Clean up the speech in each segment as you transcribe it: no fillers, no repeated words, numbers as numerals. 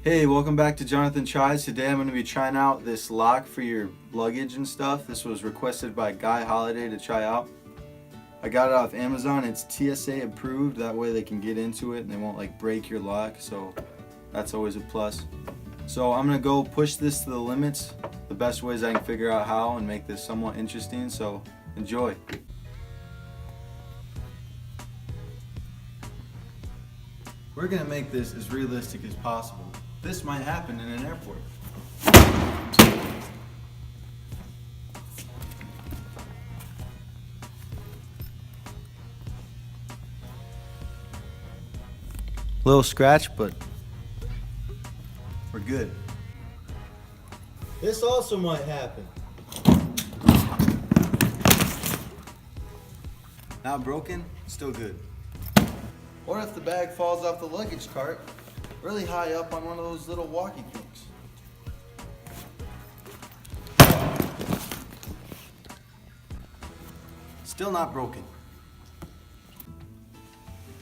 Hey, welcome back to Jonathan Tries. Today I'm going to be trying out this lock for your luggage and stuff. This was requested by Guy Holiday to try out. I got it off Amazon. It's TSA approved. That way they can get into it and they won't like break your lock. So that's always a plus. So I'm going to go push this to the limits the best ways I can figure out how and make this somewhat interesting. So enjoy. We're going to make this as realistic as possible. This might happen in an airport. Little scratch, but we're good. This also might happen. Not broken, still good. Or if the bag falls off the luggage cart really high up on one of those little walkie things. Still not broken.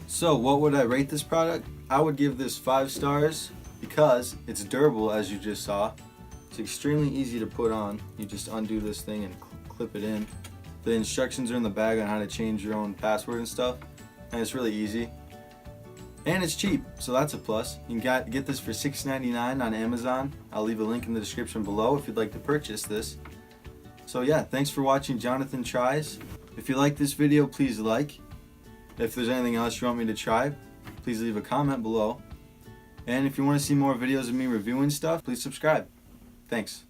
So what would I rate this product? I would give this 5 stars because it's durable, as you just saw. It's extremely easy to put on. You just undo this thing and clip it in. The instructions are in the bag on how to change your own password and stuff, and it's really easy. And it's cheap, so that's a plus. You can get this for $6.99 on Amazon. I'll leave a link in the description below if you'd like to purchase this. So yeah, thanks for watching Jonathan Tries. If you like this video, please like. If there's anything else you want me to try, please leave a comment below. And if you want to see more videos of me reviewing stuff, please subscribe. Thanks.